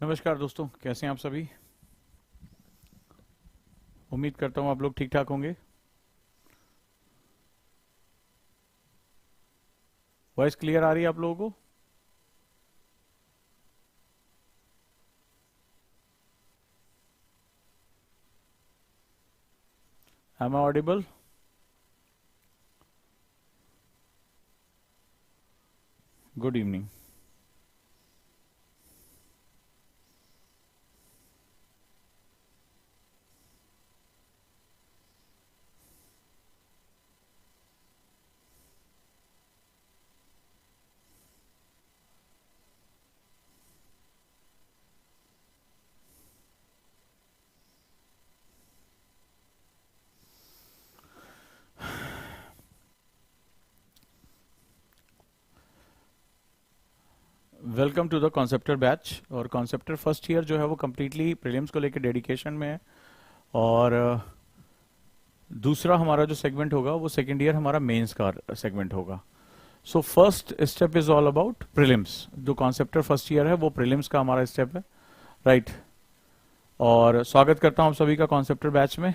नमस्कार दोस्तों, कैसे हैं आप सभी। उम्मीद करता हूं आप लोग ठीक ठाक होंगे। वॉइस क्लियर आ रही है आप लोगों को। Am I audible. Good evening. Welcome to the conceptor batch. और कॉन्सेप्टर फर्स्ट ईयर जो है वो कम्प्लीटली प्रीलिम्स को लेकर डेडिकेशन में है। और दूसरा हमारा जो सेगमेंट होगा वो सेकेंड ईयर हमारा मेंस का सेगमेंट होगा। So first step is all about prelims. जो कॉन्सेप्टर फर्स्ट ईयर है वो प्रीलिम्स का हमारा स्टेप है, राइट। और स्वागत करता हूं आप सभी का कॉन्सेप्टर बैच में।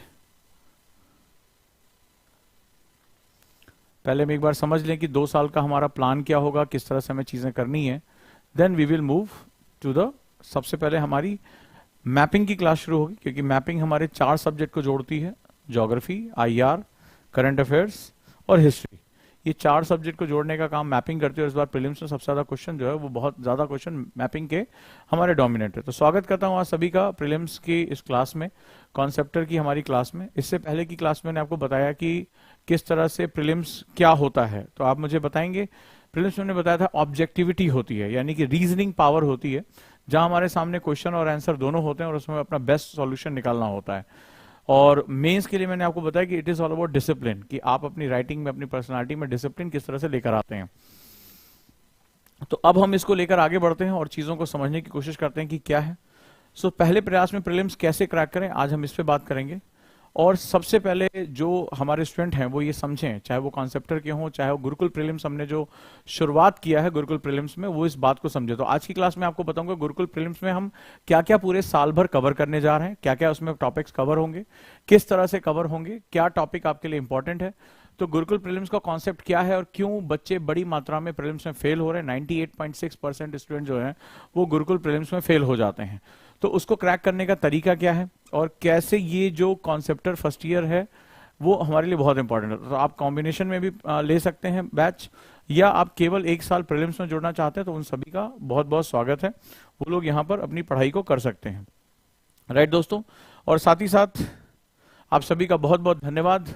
पहले हम एक बार समझ लें कि 2 साल का हमारा प्लान क्या होगा, किस तरह से हमें चीजें करनी है। Then we will move to the, सबसे पहले हमारी मैपिंग की क्लास शुरू होगी, क्योंकि मैपिंग हमारे 4 सब्जेक्ट को जोड़ती है। ज्योग्राफी, आईआर, करंट अफेयर्स और हिस्ट्री। ये 4 सब्जेक्ट को जोड़ने का काम मैपिंग करती है। और इस बार प्रीलिम्स में सबसे ज्यादा क्वेश्चन जो है वो बहुत ज्यादा क्वेश्चन मैपिंग के हमारे डोमिनेट है। तो स्वागत करता हूं आज सभी का प्रीलिम्स की इस क्लास में, कॉन्सेप्टर की हमारी क्लास में। इससे पहले की क्लास में मैंने आपको बताया कि किस तरह से प्रीलिम्स क्या होता है। तो आप मुझे बताएंगे। प्रीलिम्स में मैंने बताया था ऑब्जेक्टिविटी होती है, यानी कि रीजनिंग पावर होती है, जहां हमारे सामने क्वेश्चन और आंसर दोनों होते हैं और उसमें अपना बेस्ट सॉल्यूशन निकालना होता है। और मेंस के लिए मैंने आपको बताया कि it is all about discipline, कि आप अपनी राइटिंग में, अपनी पर्सनालिटी में डिसिप्लिन किस तरह से लेकर आते हैं। तो अब हम इसको लेकर आगे बढ़ते हैं और चीजों को समझने की कोशिश करते हैं कि क्या है। सो पहले प्रयास में प्रीलिम्स कैसे क्रैक करें, आज हम इस पे बात करेंगे। और सबसे पहले जो हमारे स्टूडेंट हैं वो ये समझें, चाहे वो कॉन्सेप्टर के हों, चाहे वो गुरुकुल प्रीलिम्स हमने जो शुरुआत किया है गुरुकुल प्रीलिम्स में, वो इस बात को समझे। तो आज की क्लास में आपको बताऊंगा गुरुकुल प्रीलिम्स में हम क्या क्या पूरे साल भर कवर करने जा रहे हैं, क्या क्या उसमें टॉपिक्स कवर होंगे, किस तरह से कवर होंगे, क्या टॉपिक आपके लिए इंपॉर्टेंट है। तो गुरुकुल प्रीलिम्स का कॉन्सेप्ट क्या है और क्यों बच्चे बड़ी मात्रा में प्रीलिम्स में फेल हो रहे हैं। 98.6% स्टूडेंट जो हैं वो गुरुकुल प्रीलिम्स में फेल हो जाते हैं। तो उसको क्रैक करने का तरीका क्या है और कैसे ये जो कॉन्सेप्टर फर्स्ट ईयर है वो हमारे लिए बहुत इंपॉर्टेंट है। तो आप कॉम्बिनेशन में भी ले सकते हैं बैच, या आप केवल 1 साल प्रीलिम्स में जुड़ना चाहते हैं तो उन सभी का बहुत बहुत स्वागत है। वो लोग यहाँ पर अपनी पढ़ाई को कर सकते हैं, राइट दोस्तों। और साथ ही साथ आप सभी का बहुत बहुत धन्यवाद,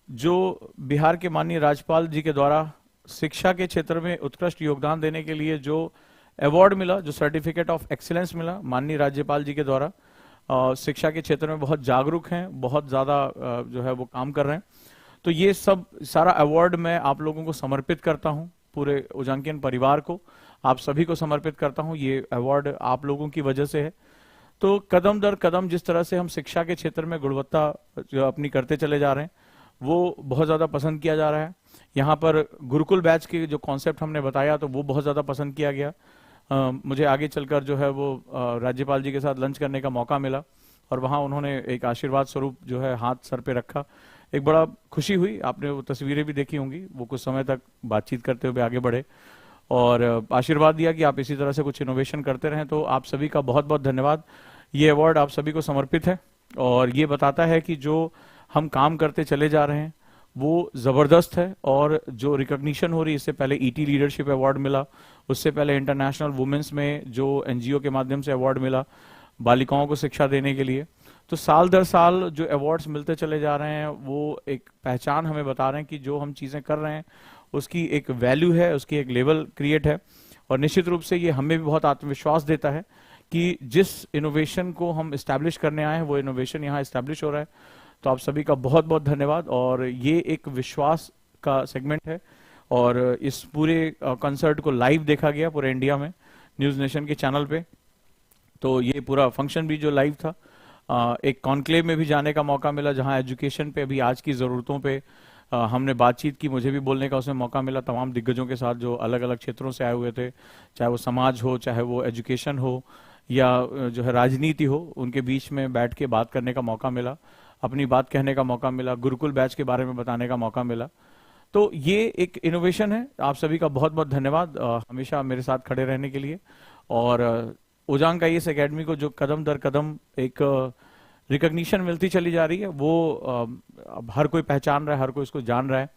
जो बिहार के माननीय राज्यपाल जी के द्वारा शिक्षा के क्षेत्र में उत्कृष्ट योगदान देने के लिए जो अवार्ड मिला, जो सर्टिफिकेट ऑफ एक्सीलेंस मिला माननीय राज्यपाल जी के द्वारा। शिक्षा के क्षेत्र में बहुत जागरूक हैं, बहुत ज्यादा जो है वो काम कर रहे हैं। तो ये सब सारा अवार्ड मैं आप लोगों को समर्पित करता हूं, पूरे उजांकियन परिवार को, आप सभी को समर्पित करता हूं। ये अवार्ड आप लोगों की वजह से है। तो कदम दर कदम जिस तरह से हम शिक्षा के क्षेत्र में गुणवत्ता जो अपनी करते चले जा रहे हैं वो बहुत ज्यादा पसंद किया जा रहा है। यहाँ पर गुरुकुल बैच के जो कॉन्सेप्ट हमने बताया तो वो बहुत ज्यादा पसंद किया गया। मुझे आगे चलकर जो है वो राज्यपाल जी के साथ लंच करने का मौका मिला और वहां उन्होंने एक आशीर्वाद स्वरूप जो है हाथ सर पे रखा। एक बड़ा खुशी हुई। आपने वो तस्वीरें भी देखी होंगी। वो कुछ समय तक बातचीत करते हुए आगे बढ़े और आशीर्वाद दिया कि आप इसी तरह से कुछ इनोवेशन करते रहें। तो आप सभी का बहुत बहुत धन्यवाद। ये अवार्ड आप सभी को समर्पित है और ये बताता है कि जो हम काम करते चले जा रहे हैं वो जबरदस्त है। और जो रिकॉग्निशन हो रही है, इससे पहले ईटी लीडरशिप अवार्ड मिला, उससे पहले इंटरनेशनल वुमेन्स में जो एनजीओ के माध्यम से अवार्ड मिला बालिकाओं को शिक्षा देने के लिए। तो साल दर साल जो अवार्ड्स मिलते चले जा रहे हैं वो एक पहचान हमें बता रहे हैं कि जो हम चीजें कर रहे हैं उसकी एक वैल्यू है, उसकी एक लेवल क्रिएट है। और निश्चित रूप से ये हमें भी बहुत आत्मविश्वास देता है कि जिस इनोवेशन को हम इस्टेब्लिश करने आए हैं वो इनोवेशन यहाँ इस्टेब्लिश हो रहा है। तो आप सभी का बहुत बहुत धन्यवाद। और ये एक विश्वास का सेगमेंट है और इस पूरे कंसर्ट को लाइव देखा गया पूरे इंडिया में न्यूज नेशन के चैनल पे। तो ये पूरा फंक्शन भी जो लाइव था, एक कॉन्क्लेव में भी जाने का मौका मिला जहां एजुकेशन पे, अभी आज की जरूरतों पे हमने बातचीत की, मुझे भी बोलने का उसमें मौका मिला तमाम दिग्गजों के साथ जो अलग अलग क्षेत्रों से आए हुए थे, चाहे वो समाज हो, चाहे वो एजुकेशन हो, या जो है राजनीति हो, उनके बीच में बैठ के बात करने का मौका मिला, अपनी बात कहने का मौका मिला, गुरुकुल बैच के बारे में बताने का मौका मिला। तो ये एक इनोवेशन है। आप सभी का बहुत बहुत धन्यवाद हमेशा मेरे साथ खड़े रहने के लिए। और ओजांग आईएएस एकेडमी को जो कदम दर कदम एक रिकॉग्निशन मिलती चली जा रही है, वो अब हर कोई पहचान रहा है, हर कोई इसको जान रहा है।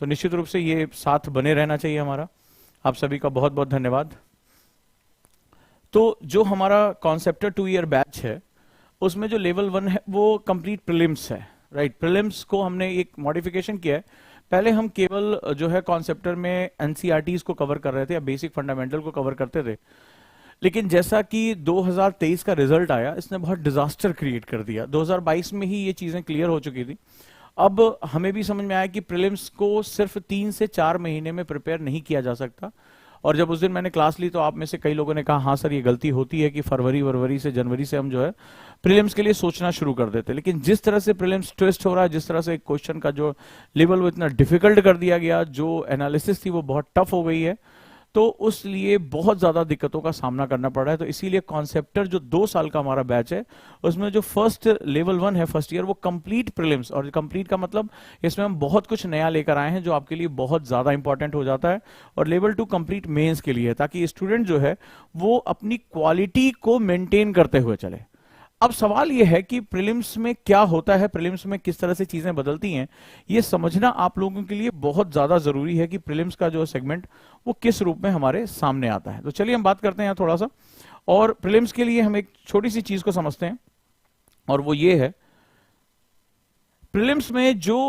तो निश्चित रूप से ये साथ बने रहना चाहिए हमारा। आप सभी का बहुत बहुत धन्यवाद। तो जो हमारा कॉन्सेप्टर 2 ईयर बैच है, उसमें जो लेवल 1 है वो कंप्लीट प्रीलिम्स है, राइट। प्रीलिम्स को हमने एक मॉडिफिकेशन किया है। पहले हम केवल जो है कॉन्सेप्टर में एनसीईआरटीज को कवर कर रहे थे या बेसिक फंडामेंटल को कवर करते थे, लेकिन जैसा कि 2023 का रिजल्ट आया, इसने बहुत डिजास्टर क्रिएट कर दिया। 2022 में ही ये चीजें क्लियर हो चुकी थी। अब हमें भी समझ में आया कि प्रीलिम्स को सिर्फ 3 से 4 महीने में प्रिपेयर नहीं किया जा सकता। और जब उस दिन मैंने क्लास ली तो आप में से कई लोगों ने कहा हाँ सर, ये गलती होती है कि फरवरी से जनवरी से हम जो है प्रीलिम्स के लिए सोचना शुरू कर देते। लेकिन जिस तरह से प्रीलिम्स ट्विस्ट हो रहा है, जिस तरह से क्वेश्चन का जो लेवल वो इतना डिफिकल्ट कर दिया गया, जो एनालिसिस थी वो बहुत टफ हो गई है, तो उस लिए बहुत ज्यादा दिक्कतों का सामना करना पड़ रहा है। तो इसीलिए कॉन्सेप्टर जो 2 साल का हमारा बैच है, उसमें जो फर्स्ट लेवल 1 है, फर्स्ट ईयर, वो कंप्लीट प्रीलिम्स, और कंप्लीट का मतलब इसमें हम बहुत कुछ नया लेकर आए हैं जो आपके लिए बहुत ज्यादा इंपॉर्टेंट हो जाता है। और लेवल 2 कंप्लीट मेंस के लिए है, ताकि स्टूडेंट जो है वो अपनी क्वालिटी को मेंटेन करते हुए चले। अब सवाल यह है कि प्रीलिम्स में क्या होता है, प्रीलिम्स में किस तरह से चीजें बदलती हैं, ये समझना आप लोगों के लिए बहुत ज्यादा जरूरी है कि प्रीलिम्स का जो सेगमेंट वो किस रूप में हमारे सामने आता है। तो चलिए हम बात करते हैं थोड़ा सा, और प्रीलिम्स के लिए हम एक छोटी सी चीज को समझते हैं, और वो ये है, प्रीलिम्स में जो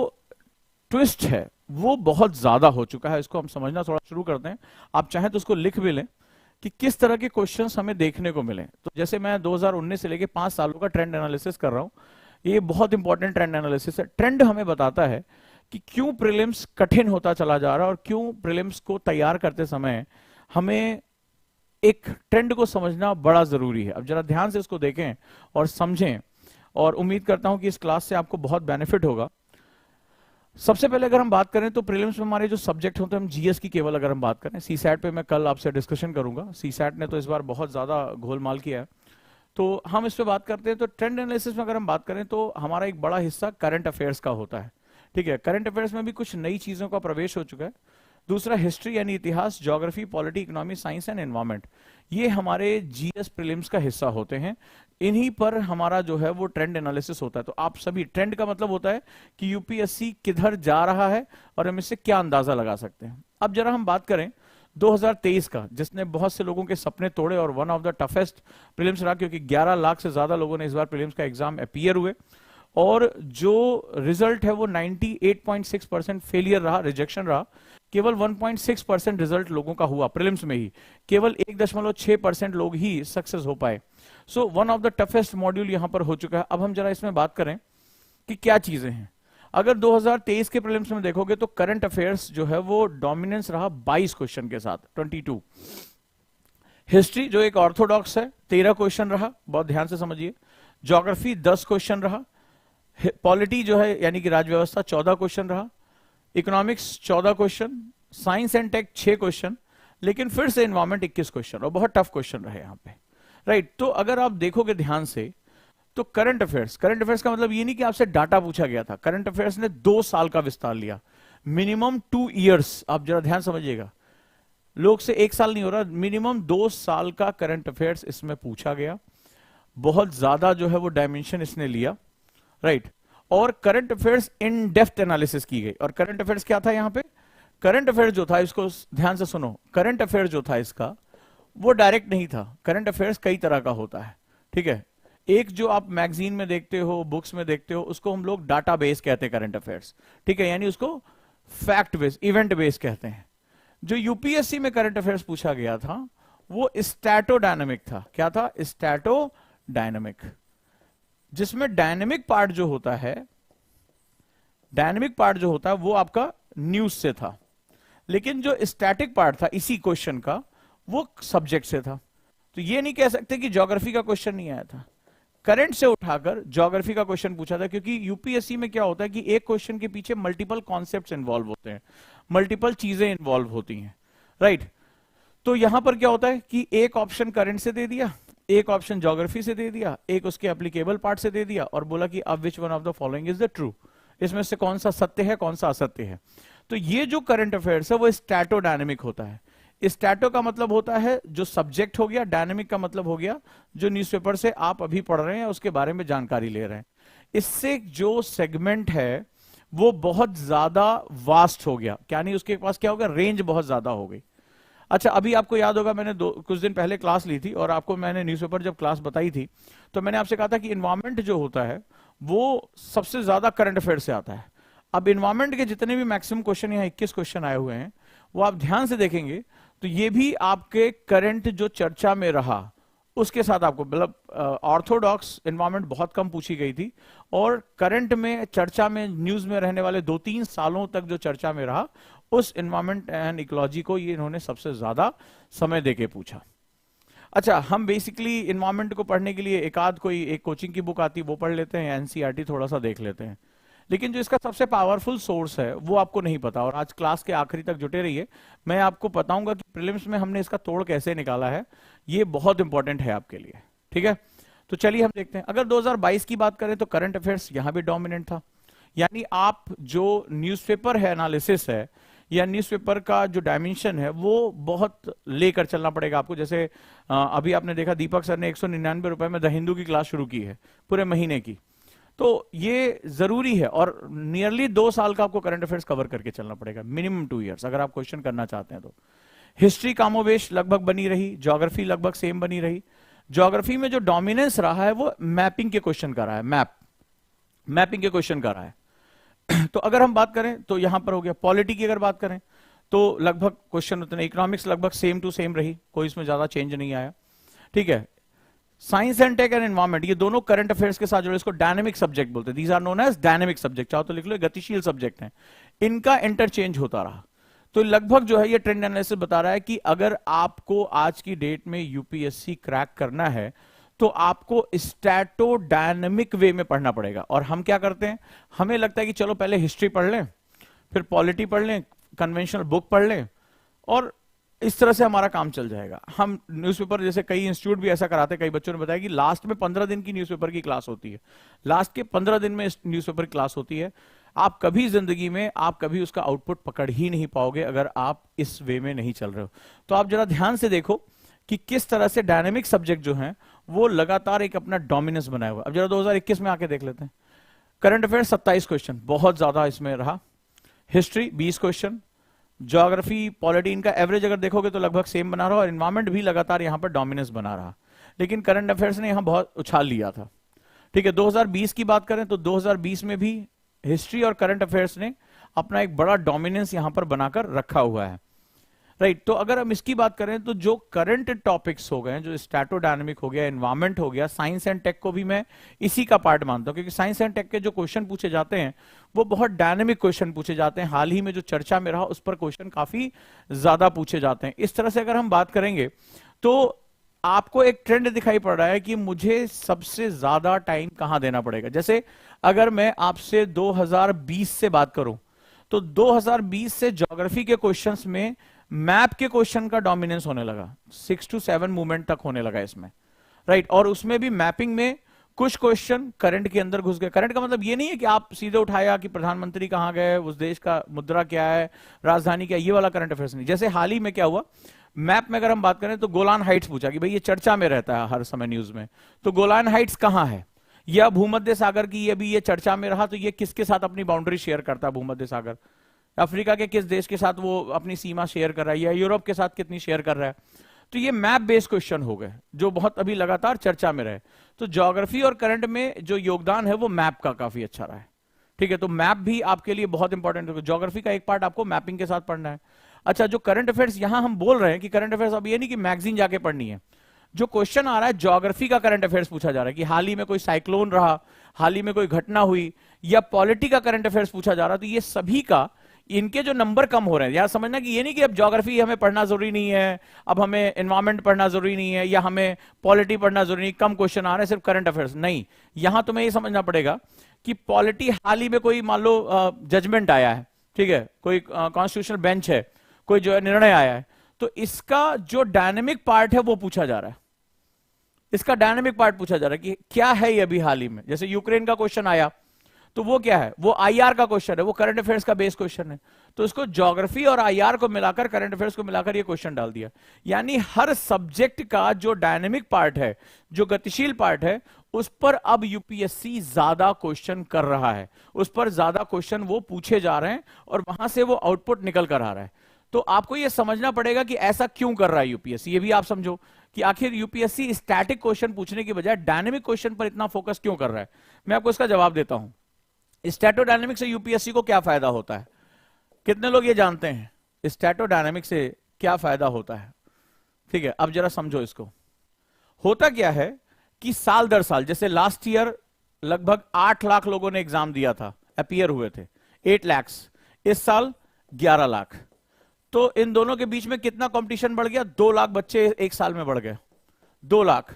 ट्विस्ट है वो बहुत ज्यादा हो चुका है। इसको हम समझना थोड़ा शुरू करते हैं। आप चाहें तो उसको लिख भी लें कि किस तरह के क्वेश्चंस हमें देखने को मिले। तो जैसे मैं 2019 से लेके 5 सालों का ट्रेंड एनालिसिस कर रहा हूं, ये बहुत इंपॉर्टेंट ट्रेंड एनालिसिस है। ट्रेंड हमें बताता है कि क्यों प्रीलिम्स कठिन होता चला जा रहा है, और क्यों प्रीलिम्स को तैयार करते समय हमें एक ट्रेंड को समझना बड़ा जरूरी है। अब जरा ध्यान से इसको देखें और समझें, और उम्मीद करता हूं कि इस क्लास से आपको बहुत बेनिफिट होगा। सबसे पहले अगर हम बात करें तो प्रीलिम्स में हमारे जो सब्जेक्ट होते हैं, हम जीएस की केवल अगर हम बात करें, सीसैट पे मैं कल आपसे डिस्कशन करूंगा। सीसैट ने तो इस बार बहुत ज्यादा घोलमाल किया है, तो हम इस पे बात करते हैं। तो ट्रेंड एनालिसिस में अगर हम बात करें तो हमारा एक बड़ा हिस्सा करंट अफेयर्स का होता है, ठीक है। करंट अफेयर्स में भी कुछ नई चीजों का प्रवेश हो चुका है। दूसरा हिस्ट्री यानी इतिहास, geography, polity, economy, science and environment, ये हमारे जीएस प्रीलिम्स का हिस्सा होते हैं। इन्हीं पर हमारा जो है वो ट्रेंड एनालिसिस होता है। तो आप सभी, ट्रेंड का मतलब होता है कि यूपीएससी किधर जा रहा है और हम इससे क्या अंदाजा लगा सकते हैं। अब जरा हम बात करें 2023 का, जिसने बहुत से लोगों के सपने तोड़े और one of the toughest prelims रहा, क्योंकि 11 लाख से ज्यादा लोगों ने इस बार प्रीलिम्स का एग्जाम अपीयर हुए, और जो रिजल्ट है वो 98.6% फेलियर रहा, रिजेक्शन रहा। केवल 1.6% रिजल्ट लोगों का हुआ प्रीलिम्स में ही, केवल 1.6% लोग ही सक्सेस हो पाए। So one of the toughest module यहां पर हो चुका है। अब हम जरा इसमें बात करें कि क्या चीजें हैं। अगर 2023 के प्रीलिम्स में देखोगे तो करंट अफेयर्स जो है वो डोमिनेंस रहा 22 क्वेश्चन के साथ, 22। हिस्ट्री जो एक ऑर्थोडॉक्स है, 13 क्वेश्चन रहा, बहुत ध्यान से समझिए। ज्योग्राफी 10 क्वेश्चन रहा। पॉलिटी जो है यानी कि राज व्यवस्था 14 क्वेश्चन रहा। Economics 14 question. Science and tech 6 question. लेकिन फिर से एनवायरमेंट 21 क्वेश्चन, और बहुत टफ क्वेश्चन रहे यहाँ पे, राइट। तो अगर आप देखोगे ध्यान से तो करंट अफेयर्स का मतलब ये नहीं कि आपसे डाटा पूछा गया था। करंट अफेयर्स ने 2 साल का विस्तार लिया, मिनिमम 2 इयर्स। आप जरा ध्यान समझिएगा, लोग से 1 साल नहीं हो रहा, मिनिमम 2 साल का करंट अफेयर्स इसमें पूछा गया। बहुत ज्यादा जो है वो डायमेंशन इसने लिया, राइट। और current affairs in depth analysis की गई। और करंट अफेयर्स क्या था यहाँ पे? करंट अफेयर्स जो था, इसको ध्यान से सुनो, करंट अफेयर्स जो था इसका वो डायरेक्ट नहीं था। करंट अफेयर्स कई तरह का होता है, ठीक है। एक जो आप मैगजीन में देखते हो, बुक्स में देखते हो, उसको हम लोग डाटा बेस कहते हैं करंट अफेयर्स, ठीक है, यानी उसको फैक्ट बेस, इवेंट बेस कहते हैं। जो यूपीएससी में करंट अफेयर्स पूछा गया था वो स्टैटोडायनामिक था। क्या था? स्टैटोडायनामिक, जिसमें डायनेमिक पार्ट जो होता है, डायनेमिक पार्ट जो होता है वो आपका न्यूज से था, लेकिन जो स्टैटिक पार्ट था इसी क्वेश्चन का वो सब्जेक्ट से था। तो ये नहीं कह सकते कि ज्योग्राफी का क्वेश्चन नहीं आया था। करंट से उठाकर ज्योग्राफी का क्वेश्चन पूछा था, क्योंकि यूपीएससी में क्या होता है कि एक क्वेश्चन के पीछे मल्टीपल कॉन्सेप्ट्स इन्वॉल्व होते हैं, मल्टीपल चीजें इन्वॉल्व होती हैं, राइट। तो यहां पर क्या होता है कि एक ऑप्शन करंट से दे दिया, एक ऑप्शन ज्योग्राफी से दे दिया, एक उसके एप्लीकेबल पार्ट से दे दिया, और बोला कि अब which one of the following is the true, इसमें से कौन सा सत्य है कौन सा असत्य है। तो ये जो करंट अफेयर्स है वो स्टैटोडायनेमिक होता है। स्टैटो का मतलब होता है जो सब्जेक्ट हो गया, डायनेमिक का मतलब हो गया जो न्यूज़पेपर से आप अभी पढ़ रहे हैं उसके बारे में जानकारी ले रहे हैं। इससे जो सेगमेंट है वो बहुत ज्यादा वास्ट हो गया, क्या नहीं, उसके पास क्या होगा, रेंज बहुत ज्यादा हो गई। अच्छा, अभी आपको याद होगा मैंने कुछ दिन पहले क्लास ली थी और आपको मैंने न्यूज़पेपर जब क्लास बताई थी तो मैंने आपसे कहा था कि इन्वायरमेंट जो होता है वो सबसे ज्यादा करंट अफेयर से आता है। अब इन्वायरमेंट के जितने भी मैक्सिमम क्वेश्चन, यहाँ 21 क्वेश्चन आए हुए हैं, वो आप ध्यान से देखेंगे तो ये भी आपके करंट जो चर्चा में रहा उसके साथ आपको, मतलब ऑर्थोडॉक्स इन्वायरमेंट बहुत कम पूछी गई थी, और करंट में चर्चा में न्यूज में रहने वाले 2-3 सालों तक जो चर्चा में रहा उस इन्वायरमेंट एंड इकोलॉजी को ये इन्होंने सबसे ज्यादा समय देके पूछा। अच्छा, हम बेसिकली इन्वायरमेंट को पढ़ने के लिए एक कोचिंग की बुक आती है वो पढ़ लेते हैं, एनसीईआरटी थोड़ा सा देख लेते हैं, लेकिन जो इसका सबसे पावरफुल सोर्स है वो आपको नहीं पता। और आज क्लास के आखिरी तक जुटे रहिए, मैं आपको बताऊंगा कि प्रीलिम्स में हमने इसका तोड़ कैसे निकाला है, ये बहुत इंपॉर्टेंट है आपके लिए, ठीक है। तो चलिए हम देखते हैं। अगर 2022 की बात करें तो करंट अफेयर्स यहां भी डोमिनेंट था, यानी आप जो न्यूज़पेपर है एनालिसिस है या न्यूज़पेपर का जो डायमेंशन है वो बहुत लेकर चलना पड़ेगा आपको। जैसे अभी आपने देखा दीपक सर ने 199 रुपए में द हिंदू की क्लास शुरू की है पूरे महीने की, तो ये जरूरी है। और नियरली 2 साल का आपको करंट अफेयर्स कवर करके चलना पड़ेगा, मिनिमम 2 इयर्स अगर आप क्वेश्चन करना चाहते हैं तो। हिस्ट्री कामोवेश लगभग बनी रही, ज्योग्राफी लगभग सेम बनी रही। ज्योग्राफी में जो डोमिनेंस रहा है वो मैपिंग के क्वेश्चन का रहा है, मैपिंग के क्वेश्चन का रहा है। तो अगर हम बात करें तो यहां पर हो गया। पॉलिटी की अगर बात करें तो लगभग क्वेश्चन उतने, इकोनॉमिक्स लगभग सेम टू सेम रही, कोई इसमें ज्यादा चेंज नहीं आया, ठीक है। Science and tech and environment, ये दोनों करंट अफेयर्स के साथ जुड़े, इसको डायनेमिक सब्जेक्ट बोलते हैं, these are known as dynamic subject, चाहो तो लिख लो, गतिशील सब्जेक्ट हैं, इनका इंटरचेंज होता रहा। तो लगभग जो है ये ट्रेंड एनालिसिस बता रहा है कि अगर आपको आज की डेट में यूपीएससी क्रैक करना है तो आपको स्टैटो डायनेमिक वे में पढ़ना पड़ेगा। और हम क्या करते हैं, हमें लगता है कि चलो पहले हिस्ट्री पढ़ लें, फिर पॉलिटी पढ़ लें, कन्वेंशनल बुक पढ़ लें, और इस तरह से हमारा काम चल जाएगा। हम न्यूज़पेपर, जैसे कई इंस्टीट्यूट भी ऐसा कराते हैं, कई बच्चों ने बताया कि लास्ट में 15 दिन की न्यूज़पेपर की क्लास होती है, लास्ट के 15 दिन में न्यूज़पेपर की क्लास होती है। आप कभी जिंदगी में आप कभी उसका आउटपुट पकड़ ही नहीं पाओगे अगर आप इस वे में नहीं चल रहे हो। तो आप जरा ध्यान से देखो कि किस तरह से डायनेमिक सब्जेक्ट जो हैं वो लगातार एक अपना डोमिनेंस बनाया हुआ। अब जरा 2021 में आके देख लेते हैं। करंट अफेयर 27 क्वेश्चन, बहुत ज्यादा इसमें रहा। हिस्ट्री 20 क्वेश्चन, ज्योग्राफी, पॉलिटी, इनका एवरेज अगर देखोगे तो लगभग सेम बना रहा, और एनवायरमेंट भी लगातार यहां पर डोमिनेंस बना रहा, लेकिन करंट अफेयर्स ने यहां बहुत उछाल लिया था, ठीक है। 2020 की बात करें तो 2020 में भी हिस्ट्री और करंट अफेयर्स ने अपना एक बड़ा डोमिनेंस यहां पर बनाकर रखा हुआ है, राइट। तो अगर हम इसकी बात करें तो जो करंट टॉपिक्स हो गए, जो स्टैटोडायनेमिक हो गया, एनवायरमेंट हो गया, साइंस एंड टेक को भी मैं इसी का पार्ट मानता हूं, क्योंकि साइंस एंड टेक के जो क्वेश्चन पूछे जाते हैं वो बहुत डायनेमिक क्वेश्चन पूछे जाते हैं। हाल ही में जो चर्चा में रहा उस पर क्वेश्चन काफी ज्यादा पूछे जाते हैं। इस तरह से अगर हम बात करेंगे तो आपको एक ट्रेंड दिखाई पड़ रहा है कि मुझे सबसे ज्यादा टाइम कहां देना पड़ेगा। जैसे अगर मैं आपसे 2020 से बात करूं तो 2020 से ज्योग्राफी के क्वेश्चंस में मैप के क्वेश्चन का डोमिनेंस होने लगा, 6 to 7 मूवमेंट तक होने लगा इसमें, राइट। और उसमें भी मैपिंग में कुछ क्वेश्चन करंट के अंदर घुस गए। करंट का मतलब ये नहीं है कि आप सीधे उठाया कि प्रधानमंत्री कहां गए, उस देश का मुद्रा क्या है, राजधानी क्या है, ये वाला करंट अफेयर्स नहीं। जैसे हाल ही में क्या हुआ, मैप में अगर हम बात करें तो गोलान हाइट्स पूछा कि भाई ये चर्चा में रहता है हर समय न्यूज में, तो गोलान हाइट्स कहां है, या भूमध्य सागर की ये भी ये चर्चा में रहा, तो ये किसके साथ अपनी बाउंड्री शेयर करता है भूमध्य सागर, अफ्रीका के किस देश के साथ वो अपनी सीमा शेयर कर रहा है, या यूरोप के साथ कितनी शेयर कर रहा है। तो ये मैप बेस्ड क्वेश्चन हो गए जो बहुत अभी लगातार चर्चा में रहे। तो ज्योग्राफी और करंट में जो योगदान है वो मैप का काफी अच्छा रहा है, ठीक है। तो मैप भी आपके लिए बहुत इंपॉर्टेंट है, ज्योग्राफी का एक पार्ट आपको मैपिंग के साथ पढ़ना है। अच्छा, जो करंट अफेयर्स यहां हम बोल रहे हैं कि करंट अफेयर्स, अब ये नहीं कि मैगजीन जाके पढ़नी है, जो क्वेश्चन आ रहा है ज्योग्राफी का करंट अफेयर्स पूछा जा रहा है कि हाल ही में कोई साइक्लोन रहा, हाल ही में कोई घटना हुई, या पॉलिटी का करंट अफेयर्स पूछा जा रहा है, तो ये सभी का इनके जो नंबर कम हो रहे हैं, यहां समझना कि ये नहीं कि अब ज्योग्राफी हमें पढ़ना जरूरी नहीं है, अब हमें एनवायरमेंट पढ़ना जरूरी नहीं है, या हमें पॉलिटी पढ़ना जरूरी नहीं, कम क्वेश्चन आ रहे हैं सिर्फ करंट अफेयर्स। नहीं, यहां तुम्हें ये समझना पड़ेगा कि पॉलिटी हाल ही में कोई मान लो जजमेंट आया है, ठीक है, कोई कॉन्स्टिट्यूशनल बेंच है, कोई जो है निर्णय आया है, तो इसका जो डायनेमिक पार्ट है वो पूछा जा रहा है। इसका डायनेमिक पार्ट पूछा जा रहा है कि क्या है ये अभी हाल ही में। जैसे यूक्रेन का क्वेश्चन आया, तो वो क्या है, वो आईआर का क्वेश्चन है, वो करंट अफेयर्स का बेस क्वेश्चन है। तो इसको ज्योग्राफी और आईआर को मिलाकर, करंट अफेयर्स को मिलाकर ये क्वेश्चन डाल दिया। यानी हर सब्जेक्ट का जो डायनेमिक पार्ट है, जो गतिशील पार्ट है, उस पर अब यूपीएससी ज्यादा क्वेश्चन कर रहा है, उस पर ज्यादा क्वेश्चन वो पूछे जा रहे हैं और वहां से वो आउटपुट निकल कर आ रहा है। तो आपको ये समझना पड़ेगा कि ऐसा क्यों कर रहा है यूपीएससी। ये भी आप समझो कि आखिर यूपीएससी स्टैटिक क्वेश्चन पूछने की बजाय डायनेमिक क्वेश्चन पर इतना फोकस क्यों कर रहा है। मैं आपको इसका जवाब देता हूं। स्टैटोडायनेमिक से यूपीएससी को क्या फायदा होता है, कितने लोग ये जानते हैं स्टैटोडायनेमिक से क्या फायदा होता है? ठीक है, अब जरा समझो इसको। होता क्या है कि साल दर साल, जैसे लास्ट ईयर लगभग 8 लाख लोगों ने एग्जाम दिया था, अपीयर हुए थे 8 लाख, इस साल 11 लाख। तो इन दोनों के बीच में कितना कंपटीशन बढ़ गया? 2 लाख बच्चे एक साल में बढ़ गए, 2 लाख।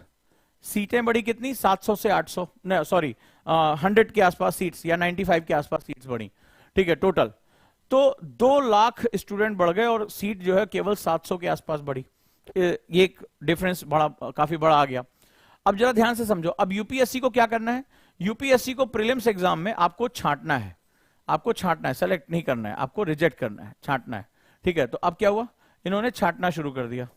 सीटें बढ़ी कितनी? 700 से 800, नहीं सॉरी 100 के आसपास सीट्स या 95 के आसपास सीट्स बढ़ी, ठीक है, टोटल। तो 2 लाख स्टूडेंट बढ़ गए और सीट जो है केवल 700 के आसपास बढ़ी। ये एक डिफरेंस बड़ा, काफी बड़ा आ गया। अब जरा ध्यान से समझो, अब यूपीएससी को क्या करना है? यूपीएससी को प्रीलिम्स एग्जाम में आपको छांटना है, आपको छांटना है, सेलेक्ट नहीं करना है, आपको रिजेक्ट करना है, छांटना है, ठीक है। तो अब क्या हुआ, इन्होंने छांटना शुरू कर दिया।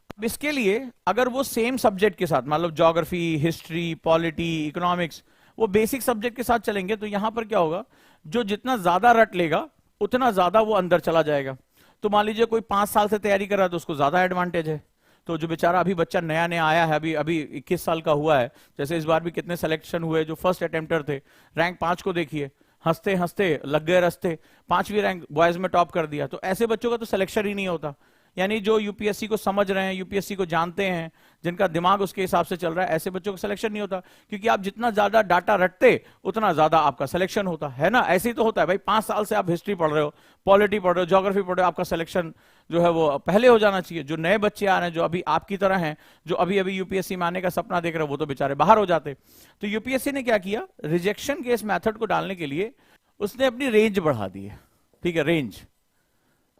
अब इसके लिए अगर वो सेम सब्जेक्ट के साथ, मतलब ज्योग्राफी, हिस्ट्री, पॉलिटी, इकोनॉमिक्स, वो बेसिक सब्जेक्ट के साथ चलेंगे, तो यहां पर क्या होगा, जो जितना ज्यादा रट लेगा उतना ज्यादा वो अंदर चला जाएगा। तो मान लीजिए कोई 5 साल से तैयारी कर रहा है तो उसको ज्यादा एडवांटेज है। तो जो बेचारा अभी बच्चा नया नया आया है, अभी अभी 21 साल का हुआ है, जैसे इस बार भी कितने सिलेक्शन हुए जो फर्स्ट अटेम्प्टर थे, रैंक 5 को देखिए, हंसते हंसते लग गए रस्ते, 5वीं रैंक बॉयज में टॉप कर दिया। तो ऐसे बच्चों का तो सिलेक्शन ही नहीं होता। यानी जो यूपीएससी को समझ रहे हैं, यूपीएससी को जानते हैं, जिनका दिमाग उसके हिसाब से चल रहा है, ऐसे बच्चों का सिलेक्शन नहीं होता। क्योंकि आप जितना ज्यादा डाटा रटते उतना ज्यादा आपका सिलेक्शन होता है ना। ऐसे ही तो होता है भाई, 5 साल से आप हिस्ट्री पढ़ रहे हो, पॉलिटी पढ़ रहे हो, ज्योग्राफी पढ़ रहे हो, आपका सिलेक्शन जो है वो पहले हो जाना चाहिए। जो नए बच्चे आ रहे हैं, जो अभी आपकी तरह हैं, जो अभी अभी यूपीएससी में आने का सपना देख रहे हो, वो तो बेचारे बाहर हो जाते। तो यूपीएससी ने क्या किया, रिजेक्शन के इस मेथड को डालने के लिए उसने अपनी रेंज बढ़ा दी है, ठीक है, रेंज।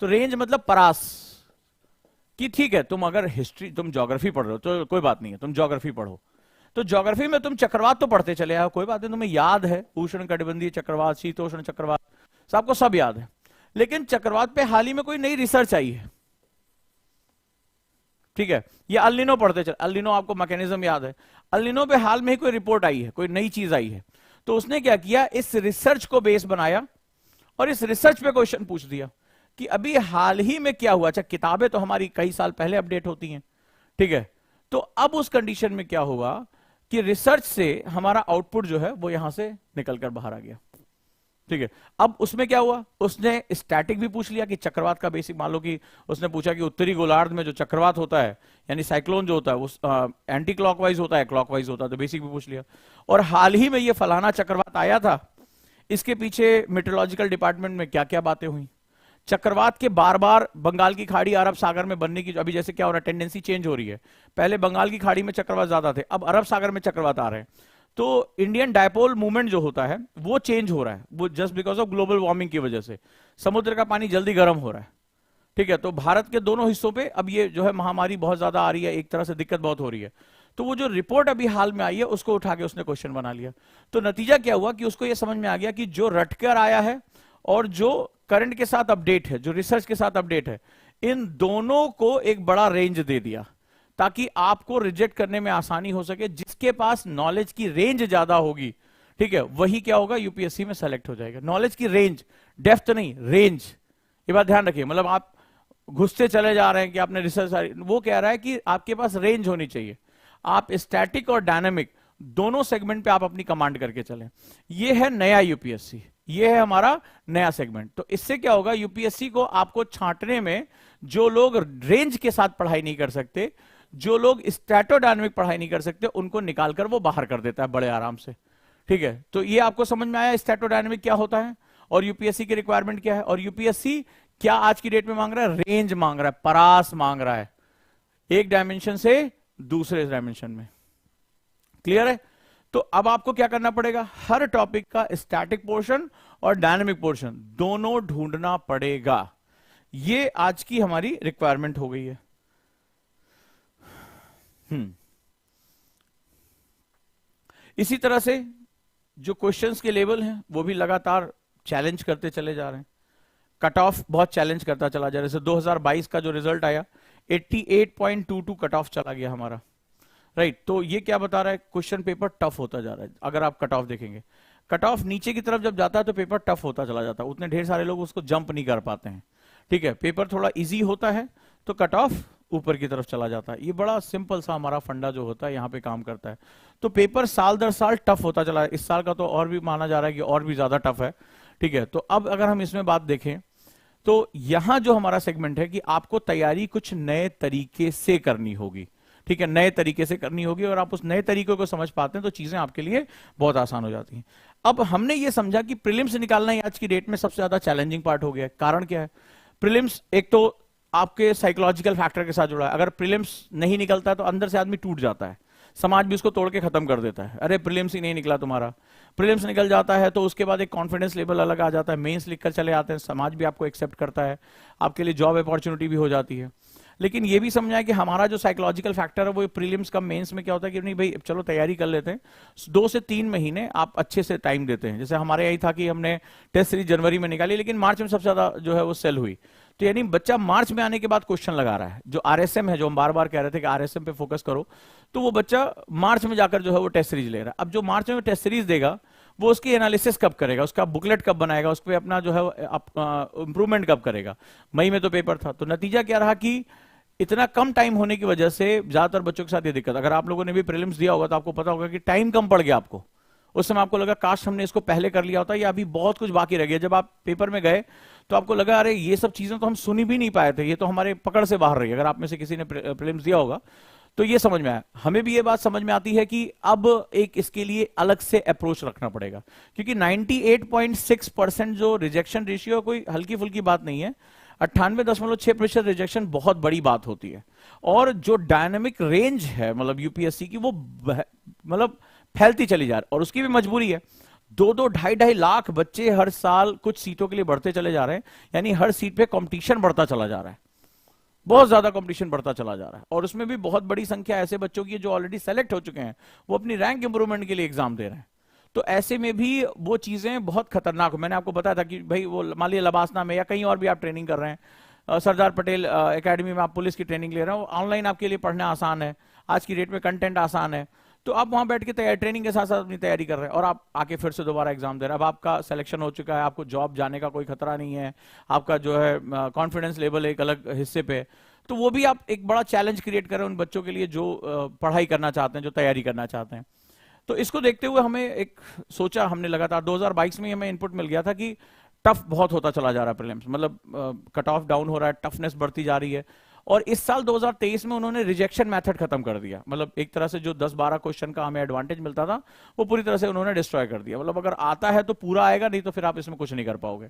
तो रेंज मतलब परास, कि ठीक है तुम अगर हिस्ट्री, तुम ज्योग्राफी पढ़ रहे हो तो कोई बात नहीं है, तुम ज्योग्राफी पढ़ो। तो ज्योग्राफी में तुम चक्रवात तो पढ़ते चले आओ, कोई बात नहीं, तुम्हें याद है उष्ण कटिबंधीय चक्रवात, शीतोष्ण चक्रवात, सबको सब याद है। लेकिन चक्रवात पे हाल ही में कोई नई रिसर्च आई है, ठीक है, ये अल नीनो पढ़ते चले, अल नीनो आपको मैकेनिज्म याद है, अल नीनो पे हाल में ही कोई रिपोर्ट आई है, कोई नई चीज आई है। तो उसने क्या किया, इस रिसर्च को बेस बनाया और इस रिसर्च पे क्वेश्चन पूछ दिया कि अभी हाल ही में क्या हुआ। अच्छा, किताबें तो हमारी कई साल पहले अपडेट होती हैं, ठीक है। तो अब उस कंडीशन में क्या हुआ कि रिसर्च से हमारा आउटपुट जो है वो यहां से निकलकर बाहर आ गया, ठीक है। अब उसमें क्या हुआ, उसने स्टैटिक भी पूछ लिया कि चक्रवात का बेसिक, मान लो कि उसने पूछा कि उत्तरी गोलार्ध में जो चक्रवात होता है, यानी साइक्लोन जो होता है, वो एंटी क्लॉकवाइज होता है, क्लॉकवाइज होता है, तो बेसिक भी पूछ लिया। और हाल ही में ये फलाना चक्रवात आया था, इसके पीछे मेट्रोलॉजिकल डिपार्टमेंट में क्या क्या बातें हुई। चक्रवात के बार बार बंगाल की खाड़ी, अरब सागर में बनने की, अभी जैसे क्या हो रहा है, टेंडेंसी चेंज हो रही है। पहले बंगाल की खाड़ी में चक्रवात ज्यादा थे, अब अरब सागर में चक्रवात आ रहे हैं। तो इंडियन डायपोल मूवमेंट जो होता है वो चेंज हो रहा है, वो just because of global warming की वजह से समुद्र का पानी जल्दी गर्म हो रहा है, ठीक है। तो भारत के दोनों हिस्सों पे अब ये जो है महामारी बहुत ज्यादा आ रही है, एक तरह से दिक्कत बहुत हो रही है। तो वो जो रिपोर्ट अभी हाल में आई है उसको उठा के उसने क्वेश्चन बना लिया। तो नतीजा क्या हुआ कि उसको ये समझ में आ गया कि जो रटकर आया है और जो करंट के साथ अपडेट है, जो रिसर्च के साथ अपडेट है, इन दोनों को एक बड़ा रेंज दे दिया ताकि आपको रिजेक्ट करने में आसानी हो सके। जिसके पास नॉलेज की रेंज ज्यादा होगी, ठीक है, वही क्या होगा, यूपीएससी में सेलेक्ट हो जाएगा। नॉलेज की रेंज, डेप्थ नहीं, रेंज, ये बात ध्यान रखिए। मतलब आप घुसते चले जा रहे हैं कि आपने रिसर्च, वो कह रहा है कि आपके पास रेंज होनी चाहिए। आप स्टैटिक और डायनामिक दोनों सेगमेंट पे आप अपनी कमांड करके चलें। ये है नया यूपीएससी, ये है हमारा नया सेगमेंट। तो इससे क्या होगा, यूपीएससी को आपको छांटने में, जो लोग रेंज के साथ पढ़ाई नहीं कर सकते, जो लोग स्टैटोडायनामिक पढ़ाई नहीं कर सकते, उनको निकालकर वो बाहर कर देता है बड़े आराम से, ठीक है। तो ये आपको समझ में आया स्टैटोडायनामिक क्या होता है। और यूपीएससी की रिक्वायरमेंट क्या है, और यूपीएससी क्या आज की डेट में मांग रहा है, रेंज मांग रहा है, परास मांग रहा है, एक डायमेंशन से दूसरे डायमेंशन में। क्लियर है? तो अब आपको क्या करना पड़ेगा, हर टॉपिक का स्टैटिक पोर्शन और डायनेमिक पोर्शन दोनों ढूंढना पड़ेगा। ये आज की हमारी रिक्वायरमेंट हो गई है। इसी तरह से जो क्वेश्चंस के लेवल हैं वो भी लगातार चैलेंज करते चले जा रहे हैं। कट ऑफ बहुत चैलेंज करता चला जा रहा है। जैसे 2022 का जो रिजल्ट आया 88.22 कट ऑफ चला गया हमारा, राइट। तो ये क्या बता रहा है, क्वेश्चन पेपर टफ होता जा रहा है। अगर आप कट ऑफ देखेंगे, कट ऑफ नीचे की तरफ जब जाता है तो पेपर टफ होता चला जाता है, उतने ढेर सारे लोग उसको जंप नहीं कर पाते हैं, ठीक है। पेपर थोड़ा इजी होता है तो कट ऑफ ऊपर की तरफ चला जाता है। ये बड़ा सिंपल सा हमारा फंडा जो होता है यहाँ पे काम करता है। तो पेपर साल दर साल टफ होता चला है। इस साल का तो और भी माना जा रहा है कि और भी ज्यादा टफ है, ठीक है। तो अब अगर हम इसमें बात देखें तो यहां जो हमारा सेगमेंट है कि आपको तैयारी कुछ नए तरीके से करनी होगी, ठीक है, नए तरीके से करनी होगी। और आप उस नए तरीके को समझ पाते हैं तो चीजें आपके लिए बहुत आसान हो जाती हैं। अब हमने ये समझा कि प्रीलिम्स निकालना ही आज की डेट में सबसे ज्यादा चैलेंजिंग पार्ट हो गया है। कारण क्या है, प्रीलिम्स एक तो आपके साइकोलॉजिकल फैक्टर के साथ जुड़ा है। अगर प्रीलिम्स नहीं निकलता है तो अंदर से आदमी टूट जाता है, समाज भी उसको तोड़ के खत्म कर देता है। अरे प्रीलिम्स ही नहीं निकला तुम्हारा, प्रीलिम्स निकल जाता है तो उसके बाद एक कॉन्फिडेंस लेवल अलग आ जाता है, मेंस लिखकर चले आते हैं, समाज भी आपको एक्सेप्ट करता है, आपके लिए जॉब अपॉर्चुनिटी भी हो जाती है। लेकिन ये भी समझना है कि हमारा जो साइकोलॉजिकल फैक्टर है वो प्रीलिम्स का मेंस में क्या होता है कि नहीं भाई चलो तैयारी कर लेते हैं, 2 से 3 महीने आप अच्छे से टाइम देते हैं। जैसे हमारे यही था कि हमने टेस्ट सीरीज जनवरी में निकाली लेकिन मार्च में सबसे ज्यादा जो है वो सेल हुई। तो यानी बच्चा मार्च में आने के बाद क्वेश्चन लगा रहा है। जो आरएसएम है, जो हम बार बार कह रहे थे कि आरएसएम पे फोकस करो, तो वो बच्चा मार्च में जाकर जो है वो टेस्ट सीरीज ले रहा है। अब जो मार्च में टेस्ट सीरीज देगा वो उसकी एनालिसिस कब करेगा, उसका बुकलेट कब बनाएगा, उस पर अपना जो है इंप्रूवमेंट कब करेगा। मई में तो पेपर था। तो नतीजा क्या रहा कि इतना कम टाइम होने की वजह से ज्यादातर बच्चों के साथ ये दिक्कत। अगर आप लोगों ने भी प्रीलिम्स दिया होगा तो आपको पता होगा कि टाइम कम पड़ गया आपको। उस समय आपको लगा काश हमने इसको पहले कर लिया होता या अभी बहुत कुछ बाकी रह गया। जब आप पेपर में गए तो आपको लगा अरे ये सब चीजें तो हम सुनी भी नहीं पाए थे, ये तो हमारे पकड़ से बाहर रही। अगर आप में से किसी ने प्रीलिम्स दिया होगा तो ये समझ में आया। हमें भी ये बात समझ में आती है कि अब एक इसके लिए अलग से अप्रोच रखना पड़ेगा, क्योंकि 98.6% जो रिजेक्शन रेशियो कोई हल्की फुल्की बात नहीं है। 98.6% रिजेक्शन बहुत बड़ी बात होती है। और जो डायनेमिक रेंज है मतलब यूपीएससी की, वो मतलब फैलती चली जा रही है। और उसकी भी मजबूरी है, 2-2, 2.5 लाख बच्चे हर साल कुछ सीटों के लिए बढ़ते चले जा रहे हैं। यानी हर सीट पे कंपटीशन बढ़ता चला जा रहा है, बहुत ज्यादा कंपटीशन बढ़ता चला जा रहा है। और उसमें भी बहुत बड़ी संख्या ऐसे बच्चों की जो ऑलरेडी सेलेक्ट हो चुके हैं, वो अपनी रैंक इंप्रूवमेंट के लिए एग्जाम दे रहे हैं। तो ऐसे में भी वो चीजें बहुत खतरनाक हो। मैंने आपको बताया था कि भाई वो मान लिया लबासना में या कहीं और भी आप ट्रेनिंग कर रहे हैं, सरदार पटेल एकेडमी में आप पुलिस की ट्रेनिंग ले रहे हो, ऑनलाइन आपके लिए पढ़ना आसान है, आज की डेट में कंटेंट आसान है, तो आप वहां बैठ के ट्रेनिंग के साथ साथ अपनी तैयारी कर रहे हैं और आप आके फिर से दोबारा एग्जाम दे रहे हैं। अब आपका सिलेक्शन हो चुका है, आपको जॉब जाने का कोई खतरा नहीं है, आपका जो है कॉन्फिडेंस लेवल एक अलग हिस्से पे। तो वो भी आप एक बड़ा चैलेंज क्रिएट कर रहे हैं उन बच्चों के लिए जो पढ़ाई करना चाहते हैं, जो तैयारी करना चाहते हैं। तो इसको देखते हुए हमें एक सोचा, हमने लगातार 2022 में हमें इनपुट मिल गया था कि टफ बहुत होता चला जा रहा है प्रीलिम्स, मतलब कट ऑफ डाउन हो रहा है, टफनेस बढ़ती जा रही है। और इस साल 2023 में उन्होंने रिजेक्शन मेथड खत्म कर दिया। मतलब एक तरह से जो 10-12 क्वेश्चन का हमें एडवांटेज मिलता था वो पूरी तरह से उन्होंने डिस्ट्रॉय कर दिया। मतलब अगर आता है तो पूरा आएगा, नहीं तो फिर आप इसमें कुछ नहीं कर पाओगे।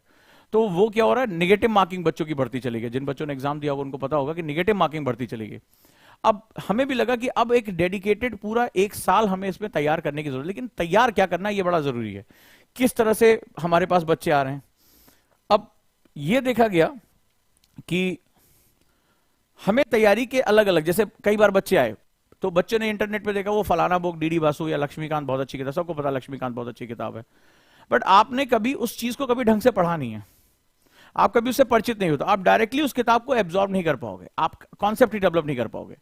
तो वो क्या हो रहा है, निगेटिव मार्किंग बच्चों की बढ़ती चली गई। जिन बच्चों ने एग्जाम दिया होगा उनको पता होगा कि निगेटिव मार्किंग बढ़ती चली गई। अब हमें भी लगा कि अब एक डेडिकेटेड पूरा 1 साल हमें इसमें तैयार करने की जरूरत है। लेकिन तैयार क्या करना है ये बड़ा जरूरी है, किस तरह से हमारे पास बच्चे आ रहे हैं। अब ये देखा गया कि हमें तैयारी के अलग अलग, जैसे कई बार बच्चे आए तो बच्चे ने इंटरनेट पे देखा वो फलाना बुक डीडी बासु या लक्ष्मीकांत बहुत अच्छी किताब, सबको पता लक्ष्मीकांत बहुत अच्छी किताब है, बट आपने कभी उस चीज को कभी ढंग से पढ़ा नहीं है, आप कभी उससे परिचित नहीं होता, आप डायरेक्टली उस किताब को एब्जॉर्ब नहीं कर पाओगे, आप कॉन्सेप्ट ही डेवलप नहीं कर पाओगे।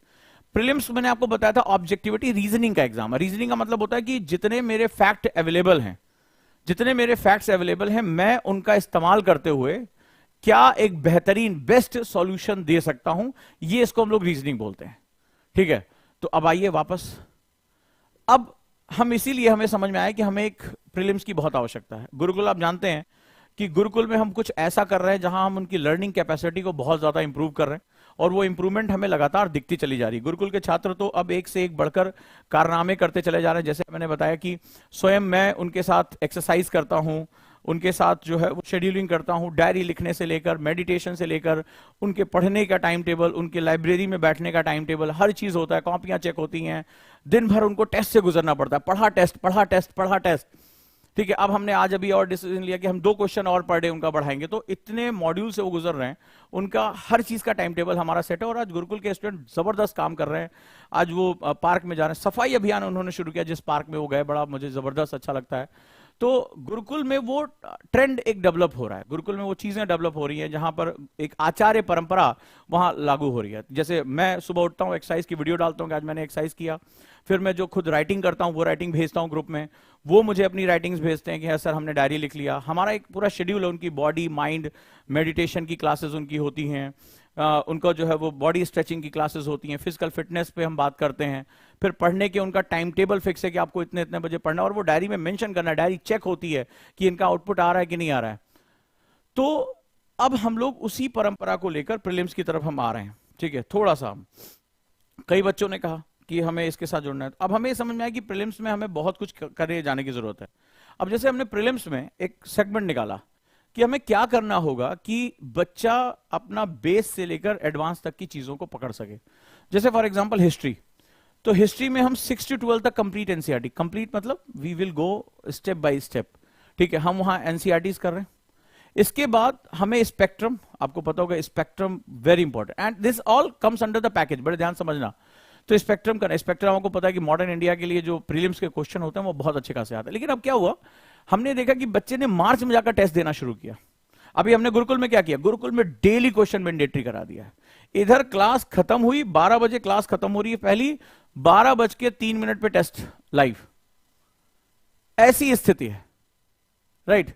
प्रीलिम्स मैंने आपको बताया था ऑब्जेक्टिविटी रीजनिंग का एग्जाम है। रीजनिंग का मतलब होता है कि जितने मेरे फैक्ट अवेलेबल हैं, जितने मेरे फैक्ट्स अवेलेबल हैं, मैं उनका इस्तेमाल करते हुए क्या एक बेहतरीन बेस्ट सॉल्यूशन दे सकता हूं, ये इसको हम लोग रीजनिंग बोलते हैं। ठीक है, तो अब आइए वापस, अब हम इसीलिए हमें समझ में आया कि हमें एक प्रीलिम्स की बहुत आवश्यकता है। गुरुकुल आप जानते हैं कि गुरुकुल में हम कुछ ऐसा कर रहे हैं जहां हम उनकी लर्निंग कैपेसिटी को बहुत ज्यादा इंप्रूव कर रहे हैं और वो इंप्रूवमेंट हमें लगातार दिखती चली जा रही है। गुरुकुल के छात्र तो अब एक से एक बढ़कर कारनामे करते चले जा रहे हैं। जैसे मैंने बताया कि स्वयं मैं उनके साथ एक्सरसाइज करता हूं, उनके साथ जो है वो शेड्यूलिंग करता हूँ, डायरी लिखने से लेकर, मेडिटेशन से लेकर, उनके पढ़ने का टाइम टेबल, उनके लाइब्रेरी में बैठने का टाइम टेबल, हर चीज होता है, कॉपियां चेक होती हैं, दिन भर उनको टेस्ट से गुजरना पड़ता है, पढ़ा टेस्ट पढ़ा टेस्ट पढ़ा टेस्ट। ठीक है, अब हमने आज अभी और डिसीजन लिया कि हम 2 क्वेश्चन और पर डे उनका बढ़ाएंगे, तो इतने मॉड्यूल से वो गुजर रहे हैं, उनका हर चीज का टाइम टेबल हमारा सेट है। और आज गुरुकुल के स्टूडेंट जबरदस्त काम कर रहे हैं। आज वो पार्क में जा रहे हैं, सफाई अभियान उन्होंने शुरू किया, जिस पार्क में वो गए, बड़ा मुझे जबरदस्त अच्छा लगता है। तो गुरुकुल में वो ट्रेंड एक डेवलप हो रहा है, गुरुकुल में वो चीजें डेवलप हो रही हैं जहां पर एक आचार्य परंपरा वहां लागू हो रही है। जैसे मैं सुबह उठता हूं, एक्सरसाइज की वीडियो डालता हूं कि आज मैंने एक्सरसाइज किया, फिर मैं जो खुद राइटिंग करता हूं वो राइटिंग भेजता हूं ग्रुप में, वो मुझे अपनी राइटिंग्स भेजते हैं कि हाँ सर हमने डायरी लिख लिया। हमारा एक पूरा शेड्यूल है, उनकी बॉडी माइंड मेडिटेशन की क्लासेस उनकी होती हैं, उनका जो है वो बॉडी स्ट्रेचिंग की क्लासेस होती हैं, फिजिकल फिटनेस पे हम बात करते हैं, फिर पढ़ने के उनका टाइम टेबल फिक्स है कि आपको इतने इतने बजे पढ़ना, और वो डायरी में मेंशन करना है, डायरी चेक होती है कि इनका आउटपुट आ रहा है कि नहीं आ रहा है। तो अब हम लोग उसी परंपरा को लेकर प्रीलिम्स की तरफ हम आ रहे हैं। ठीक है, थोड़ा सा कई बच्चों ने कहा कि हमें इसके साथ जुड़ना है, अब हमें समझ में आया कि प्रीलिम्स में हमें बहुत कुछ करे जाने की जरूरत है। अब जैसे हमने प्रीलिम्स में एक सेगमेंट निकाला कि हमें क्या करना होगा कि बच्चा अपना बेस से लेकर एडवांस तक की चीजों को पकड़ सके। जैसे फॉर एग्जांपल हिस्ट्री, तो हिस्ट्री में हम 6 to 12 तक कंप्लीट एनसीईआरटी, कंप्लीट मतलब we will go step by step. ठीक है, हम वहां एनसीईआरटीज कर रहे हैं। इसके बाद हमें स्पेक्ट्रम, आपको पता होगा spectrum very important, and this all comes under the package, बड़े ध्यान समझना। तो स्पेक्ट्रम करना, स्पेक्ट्रम आपको पता है कि मॉडर्न इंडिया के लिए जो प्रीलिम्स के क्वेश्चन होते हैं वो बहुत अच्छे खासे आते हैं। लेकिन अब क्या हुआ, हमने देखा कि बच्चे ने मार्च में जाकर टेस्ट देना शुरू किया। अभी हमने गुरुकुल में क्या किया, गुरुकुल में डेली क्वेश्चन मैंडेटरी करा दिया है। इधर क्लास खत्म हुई, 12 बजे क्लास खत्म हो रही है पहली, 12:03 पे टेस्ट लाइव, ऐसी स्थिति है। राइट,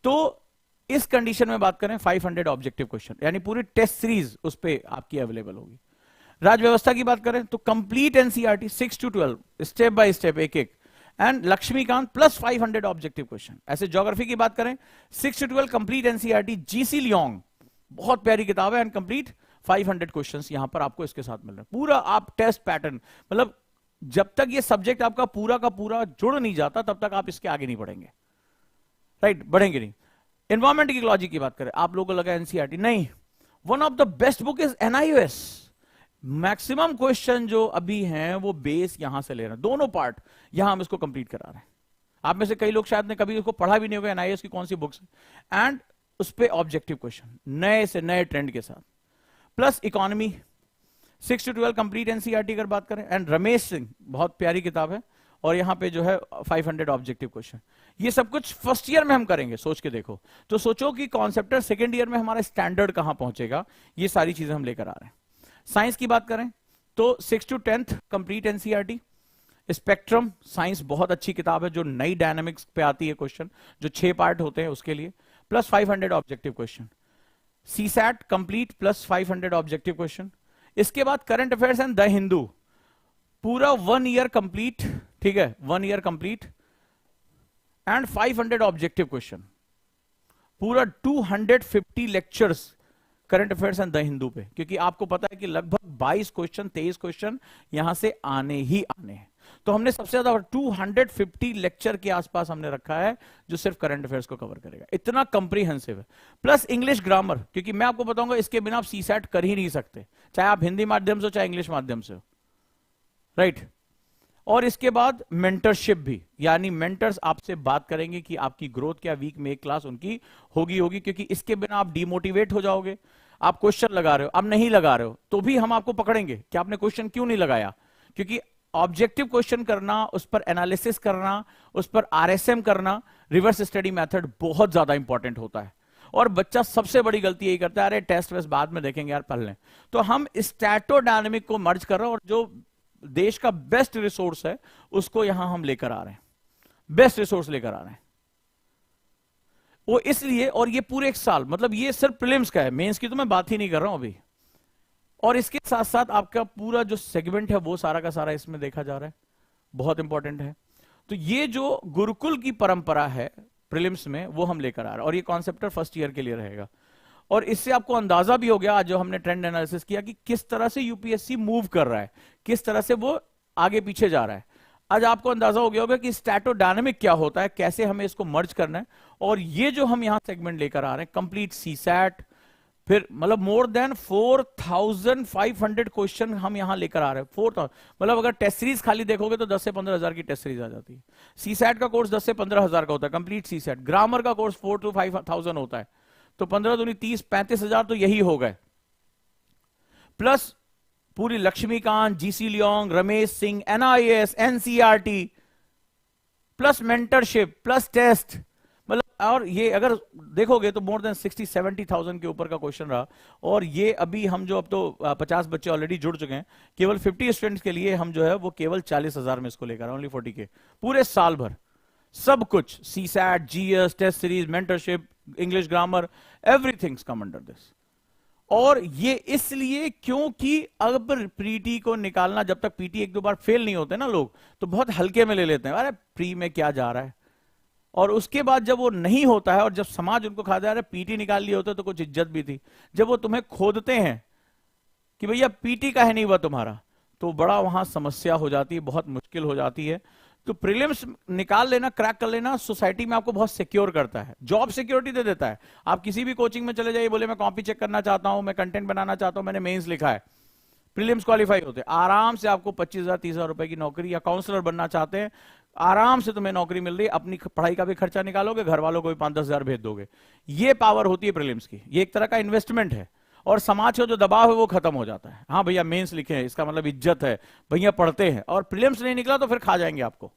तो इस कंडीशन में बात करें 500 ऑब्जेक्टिव क्वेश्चन, यानी पूरी टेस्ट सीरीज उस पर आपकी अवेलेबल होगी। राज्य व्यवस्था की बात करें तो complete NCERT 6 to 12 step by step एक एक, and Laxmikanth plus 500 objective question. ऐसे ज्योग्राफी की बात करें 6 to 12 complete NCERT, GC Leong बहुत प्यारी किताब है, एंड कंप्लीट 500 क्वेश्चंस यहां पर आपको इसके साथ मिल रहे हैं। पूरा आप टेस्ट पैटर्न, मतलब जब तक ये सब्जेक्ट आपका पूरा का पूरा जुड़ नहीं जाता तब तक आप इसके आगे नहीं बढ़ेंगे। राइट, बढ़ेंगे नहीं। एनवायरमेंट इकोलॉजी की बात करें, आप लोगों को लगा एनसीईआरटी, नहीं, one of the best book is NIOS. Maximum question जो अभी हैं वो बेस यहां से ले रहे हैं, दोनों पार्ट यहां हम इसको कंप्लीट करा रहे हैं। आप में से कई लोग शायद ने कभी उसको पढ़ा भी नहीं होगा, एनआईएस की कौन सी बुक्स, एंड उस पे ऑब्जेक्टिव क्वेश्चन नए से नए ट्रेंड के साथ, plus economy 6 to 12 complete NCERT अगर बात करें, एंड रमेश सिंह बहुत प्यारी किताब है, और यहां पे जो है 500 ऑब्जेक्टिव क्वेश्चन। ये सब कुछ फर्स्ट ईयर में हम करेंगे, सोच के देखो। तो सोचो कि कॉन्सेप्टर सेकेंड ईयर में हमारा स्टैंडर्ड कहां पहुंचेगा, ये सारी चीजें हम लेकर आ रहे हैं। साइंस की बात करें तो 6 to 10 complete NCERT, spectrum science बहुत अच्छी किताब है जो नई डायनामिक्स पे आती है क्वेश्चन, जो 6 पार्ट होते हैं उसके लिए, plus 500 objective question. CSAT complete plus 500 objective question. इसके बाद current affairs and the Hindu, पूरा 1 ईयर कंप्लीट, ठीक है, 1 year complete and 500 objective question, पूरा 250 lectures current affairs and the Hindu पे, क्योंकि आपको पता है कि लगभग 22 क्वेश्चन 23 क्वेश्चन यहां से आने ही आने हैं। तो हमने सबसे ज्यादा 250 लेक्चर के आसपास हमने रखा है जो सिर्फ करंट अफेयर्स को कवर करेगा, इतना कंप्रीहेंसिव है। प्लस इंग्लिश ग्रामर, क्योंकि मैं आपको बताऊंगा इसके बिना आप सीसैट कर ही नहीं सकते, चाहे आप हिंदी माध्यम से हो चाहे इंग्लिश माध्यम से हो। राइट, और इसके बाद मेंटरशिप भी, यानी मेंटर्स आपसे बात करेंगे कि आपकी ग्रोथ क्या, वीक में एक क्लास उनकी होगी, क्योंकि इसके बिना आप डिमोटिवेट हो जाओगे। आप क्वेश्चन लगा रहे हो, अब नहीं लगा रहे हो, तो भी हम आपको पकड़ेंगे कि आपने क्वेश्चन क्यों नहीं लगाया, क्योंकि ऑब्जेक्टिव क्वेश्चन करना, उस पर एनालिसिस करना, उस पर आरएसएम करना, रिवर्स स्टडी मेथड बहुत ज्यादा इंपॉर्टेंट होता है। और बच्चा सबसे बड़ी गलती यही करता है, अरे टेस्ट वेस्ट बाद में देखेंगे यार, पढ़ लें। तो हम स्टैटोडायनेमिक को मर्ज कर रहे हैं, और जो देश का बेस्ट रिसोर्स है उसको यहां हम लेकर आ रहे हैं, बेस्ट रिसोर्स लेकर आ रहे हैं वो इसलिए। और ये पूरे एक साल, मतलब ये सिर्फ प्रीलिम्स का है, मेंस की तो मैं बात ही नहीं कर रहा हूं अभी। और इसके साथ साथ आपका पूरा जो सेगमेंट है वो सारा का सारा इसमें देखा जा रहा है, बहुत इंपॉर्टेंट है। तो ये जो गुरुकुल की परंपरा है प्रीलिम्स में वो हम लेकर आ रहे हैं, और ये कॉन्सेप्टर फर्स्ट ईयर के लिए रहेगा। और इससे आपको अंदाजा भी हो गया आज जो हमने ट्रेंड एनालिसिस किया कि किस तरह से यूपीएससी मूव कर रहा है, किस तरह से वो आगे पीछे जा रहा है। आज आपको अंदाजा हो गया होगा कि स्टैटोडायनामिक क्या होता है, कैसे हमें इसको मर्ज करना है। और ये जो हम यहां सेगमेंट लेकर आ रहे हैं, कंप्लीट सीसैट, फिर मतलब मोर देन 4500 क्वेश्चन हम यहां लेकर आ रहे हैं। 4000 मतलब अगर टेस्ट सीरीज खाली देखोगे तो 10 से 15,000 की टेस्ट सीरीज आ जाती है। सीसैट का कोर्स 10 से 15,000 का होता है कंप्लीट सीसैट। ग्रामर का कोर्स 4 to 5,000 होता है, तो 15 दूनी 30, 35,000 तो यही हो गए। प्लस पूरी Laxmikanth, GC Leong, Ramesh Singh, NIS, NCERT, plus mentorship, plus test, मतलब और ये अगर देखोगे तो मोर देन 60-70,000 के ऊपर का क्वेश्चन रहा। और ये अभी हम जो अब तो 50 बच्चे ऑलरेडी जुड़ चुके हैं, केवल 50 स्टूडेंट्स के लिए हम जो है वो केवल 40,000 में इसको लेकर, ओनली 40K पूरे साल भर सब कुछ, CSAT, GS, test series, mentorship, English grammar, everything's come under this. और ये इसलिए क्योंकि अब पीटी को निकालना, जब तक पीटी एक दो बार फेल नहीं होते ना लोग, तो बहुत हल्के में ले लेते हैं, अरे प्री में क्या जा रहा है। और उसके बाद जब वो नहीं होता है और जब समाज उनको खाता है, अरे पीटी निकाल लिए होते तो कुछ इज्जत भी थी, जब वो तुम्हें खोदते हैं कि भैया पीटी का है नहीं हुआ तुम्हारा, तो बड़ा वहां समस्या हो जाती है, बहुत मुश्किल हो जाती है। तो प्रीलिम्स निकाल लेना, क्रैक कर लेना, सोसाइटी में आपको बहुत सिक्योर करता है, जॉब सिक्योरिटी दे देता है। आप किसी भी कोचिंग में चले जाइए, बोले मैं कॉपी चेक करना चाहता हूं, मैं कंटेंट बनाना चाहता हूं, मैंने मेंस लिखा है, प्रीलिम्स क्वालिफाई होते हैं, आराम से आपको 25,000 30,000 रुपए की नौकरी, या काउंसलर बनना चाहते हैं, आराम से तुम्हें नौकरी मिल रही है, अपनी पढ़ाई का भी खर्चा निकालोगे, घर वालों को भी 5-10 हजार भेज दोगे। ये पावर होती है प्रीलिम्स की, ये एक तरह का इन्वेस्टमेंट है। और समाज का जो दबाव है वो खत्म हो जाता है। हाँ भैया मेंस लिखे हैं, इसका मतलब इज्जत है, भैया पढ़ते हैं। और प्रीलिम्स नहीं निकला तो फिर खा जाएंगे आपको,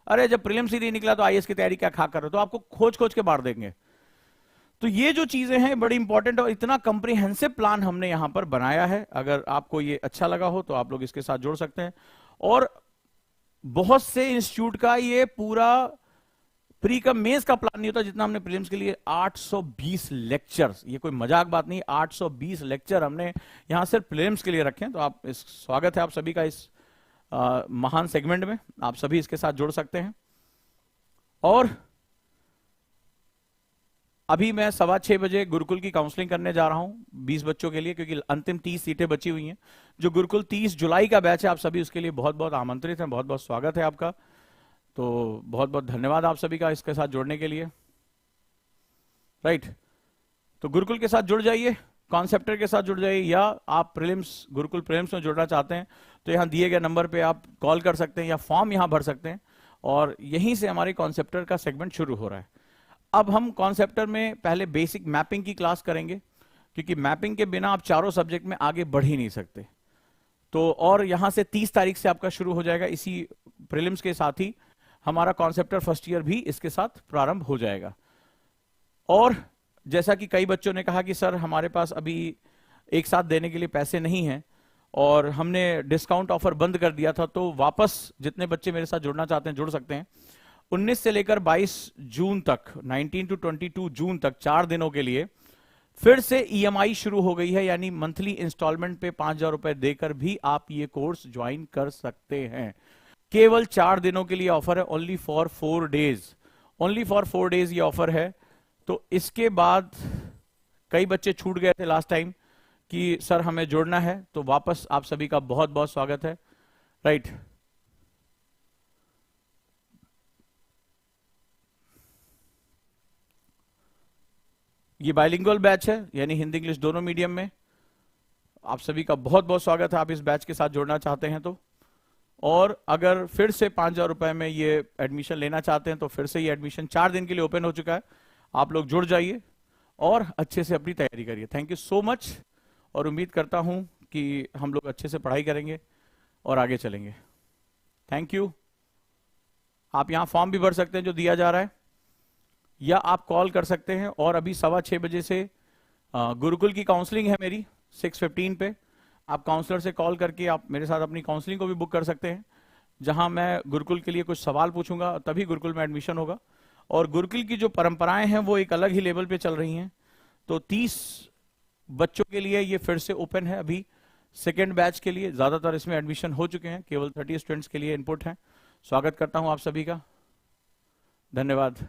अरे जब प्रीलिम्स ही नहीं निकला तो आईएएस की तैयारी क्या खा कर रहे हो, तो आपको खोज खोज के मार देंगे। तो ये जो चीजें हैं बड़ी इंपॉर्टेंट, और इतना कंप्रिहेंसिव प्लान हमने यहां पर बनाया है। अगर आपको ये अच्छा लगा हो तो आप लोग इसके साथ जुड़ सकते हैं। और बहुत से इंस्टीट्यूट का ये पूरा प्री का मेंस का प्लान नहीं होता जितना हमने प्रीलिम्स के लिए 820 लेक्चर्स, ये कोई मजाक बात नहीं, 820 लेक्चर हमने यहां सिर्फ प्रीलिम्स के लिए रखे हैं। तो आप स्वागत है आप सभी का इस महान सेगमेंट में, आप सभी इसके साथ जुड़ सकते हैं। और अभी मैं 6:15 बजे गुरुकुल की काउंसलिंग करने जा रहा हूं 20 बच्चों के लिए, क्योंकि अंतिम 30 सीटें बची हुई हैं। जो गुरुकुल 30 जुलाई का बैच है, आप सभी उसके लिए बहुत बहुत आमंत्रित हैं, बहुत बहुत स्वागत है आपका। तो बहुत बहुत धन्यवाद आप सभी का इसके साथ जुड़ने के लिए। राइट, तो गुरुकुल के साथ जुड़ जाइए, कॉन्सेप्टर के साथ जुड़ जाइए, या आप प्रीलिम्स, गुरुकुल प्रीलिम्स में जुड़ना चाहते हैं तो यहां दिए गए नंबर पे आप कॉल कर सकते हैं या फॉर्म यहां भर सकते हैं। और यहीं से हमारी कॉन्सेप्टर का सेगमेंट शुरू हो रहा है। अब हम कॉन्सेप्टर में पहले बेसिक मैपिंग की क्लास करेंगे, क्योंकि मैपिंग के बिना आप चारों सब्जेक्ट में आगे बढ़ ही नहीं सकते। तो और यहां से 30 तारीख से आपका शुरू हो जाएगा, इसी प्रीलिम्स के साथ ही हमारा कॉन्सेप्टर फर्स्ट ईयर भी इसके साथ प्रारंभ हो जाएगा। और जैसा कि कई बच्चों ने कहा कि सर हमारे पास अभी एक साथ देने के लिए पैसे नहीं हैं और हमने डिस्काउंट ऑफर बंद कर दिया था, तो वापस जितने बच्चे मेरे साथ जुड़ना चाहते हैं जुड़ सकते हैं। 19 से लेकर 22 जून तक, 19 to 22 जून तक 4 दिनों के लिए फिर से ईएमआई शुरू हो गई है, यानी मंथली इंस्टॉलमेंट पे 5,000 रुपए देकर भी आप ये कोर्स ज्वाइन कर सकते हैं। केवल 4 दिनों के लिए ऑफर है, only for 4 days, only for 4 days ये ऑफर है। तो इसके बाद कई बच्चे छूट गए थे लास्ट टाइम कि सर हमें जुड़ना है, तो वापस आप सभी का बहुत बहुत स्वागत है। राइट, ये बाइलिंगुअल बैच है, यानी हिंदी इंग्लिश दोनों मीडियम में। आप सभी का बहुत बहुत स्वागत है, आप इस बैच के साथ जुड़ना चाहते हैं तो। और अगर फिर से 5,000 रुपए में ये एडमिशन लेना चाहते हैं तो फिर से ये एडमिशन 4 दिन के लिए ओपन हो चुका है। आप लोग जुड़ जाइए और अच्छे से अपनी तैयारी करिए। थैंक यू सो मच, और उम्मीद करता हूं कि हम लोग अच्छे से पढ़ाई करेंगे और आगे चलेंगे। Thank you. आप यहां फॉर्म भी भर सकते हैं जो दिया जा रहा है, या आप कॉल कर सकते हैं। और अभी 6:15 बजे से गुरुकुल की काउंसलिंग है मेरी 6:15 पे। आप काउंसलर से कॉल करके आप मेरे साथ अपनी काउंसलिंग को भी बुक कर सकते हैं, जहां मैं गुरुकुल के लिए कुछ सवाल पूछूंगा, तभी गुरुकुल में एडमिशन होगा। और गुरुकुल की जो परंपराएं हैं वो एक अलग ही लेवल पे चल रही हैं। तो 30 बच्चों के लिए ये फिर से ओपन है अभी सेकेंड बैच के लिए। ज्यादातर इसमें एडमिशन हो चुके हैं, केवल 30 स्टूडेंट्स के लिए इनपुट है। स्वागत करता हूं आप सभी का, धन्यवाद।